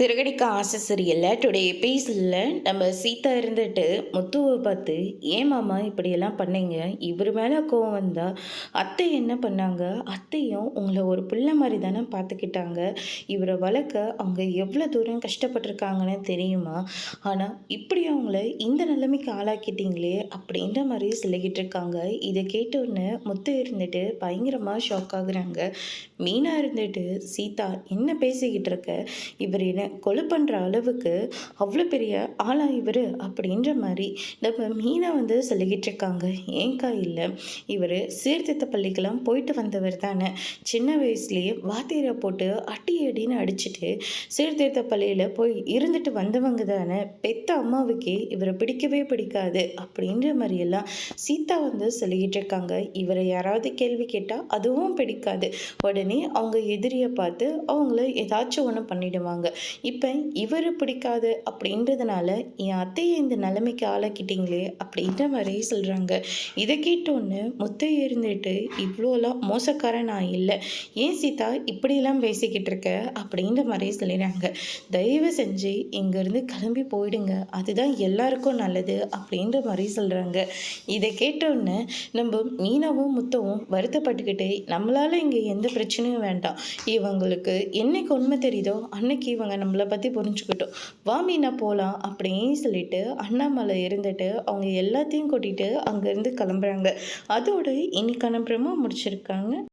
சிறகடிக்க ஆசை சீரியல்ல டுடே எபிசோடில் நம்ம சீதா இருந்துட்டு முத்துவை பார்த்து ஏன் மாமா இப்படியெல்லாம் பண்ணீங்க, இவர் மேலே கோவம் வந்தா அத்தை என்ன பண்ணாங்க, அத்தையும் உங்களை ஒரு பிள்ளை மாதிரி தானே பார்த்துக்கிட்டாங்க, இவரை வளர்க்க அவங்க எவ்வளோ தூரம் கஷ்டப்பட்டிருக்காங்கன்னு தெரியுமா, ஆனால் இப்படி அவங்கள இந்த நிலைமைக்கு ஆளாக்கிட்டீங்களே அப்படின்ற மாதிரி சொல்லிக்கிட்டு இருக்காங்க. இதை கேட்டோன்னு முத்து இருந்துட்டு பயங்கரமாக ஷாக் ஆகுறாங்க. மீனா இருந்துட்டு சீதா என்ன பேசிக்கிட்டு இருக்க, இவர் என்ன கொலை பண்ணுற அளவுக்கு அவ்வளோ பெரிய ஆளா இவர் அப்படின்ற மாதிரி நம்ம மீனா வந்து சொல்லிக்கிட்டு இருக்காங்க. ஏங்கா இல்லை, இவர் சீர்திருத்த பள்ளிக்கெல்லாம் போயிட்டு வந்தவர் தானே, சின்ன வயசுலேயே வாத்தியரை போட்டு அடி அடின்னு அடிச்சுட்டு சீர்திருத்த பள்ளியில் போய் இருந்துட்டு வந்தவங்க தானே, பெத்த அம்மாவுக்கே இவரை பிடிக்கவே பிடிக்காது அப்படின்ற மாதிரியெல்லாம் சீதா வந்து சொல்லிக்கிட்டு இருக்காங்க. இவரை யாராவது கேள்வி கேட்டால் அதுவும் பிடிக்காது, உடனே அவங்க எதிரியை பார்த்து அவங்கள ஏதாச்சும் ஒன்று பண்ணிடுவாங்க. இப்போ இவர் பிடிக்காது அப்படின்றதுனால என் அத்தையை இந்த நிலைமைக்கு ஆளாக்கிட்டீங்களே அப்படின்ற மாதிரி சொல்கிறாங்க. இதை கேட்டோன்னு முத்தை இருந்துட்டு இவ்வளோலாம் மோசக்காரன் நான் இல்லை, ஏன் சீதா இப்படியெல்லாம் பேசிக்கிட்டு இருக்க அப்படின்ற மாதிரி சொல்லிடுறாங்க. தயவு செஞ்சு இங்கேருந்து கிளம்பி போயிடுங்க, அதுதான் எல்லாருக்கும் நல்லது அப்படின்ற மாதிரி சொல்கிறாங்க. இதை கேட்டோன்னு நம்ம மீனாவும் முத்தவும் வருத்தப்பட்டுக்கிட்டே நம்மளால் இங்கே எந்த பிரச்சனையும் வேண்டாம், இவங்களுக்கு என்னைக்கு உண்மை தெரியுதோ அன்னைக்கு இவங்க நம்மளை பற்றி புரிஞ்சுக்கிட்டோம், வா மீனா போகலாம் அப்படின்னு சொல்லிட்டு அண்ணாமலை இருந்துட்டு அவங்க எல்லாத்தையும் கூட்டிகிட்டு அங்கேருந்து கிளம்புறாங்க. அதோடு இன்னைக்கான ப்ரோமோ முடிச்சிருக்காங்க.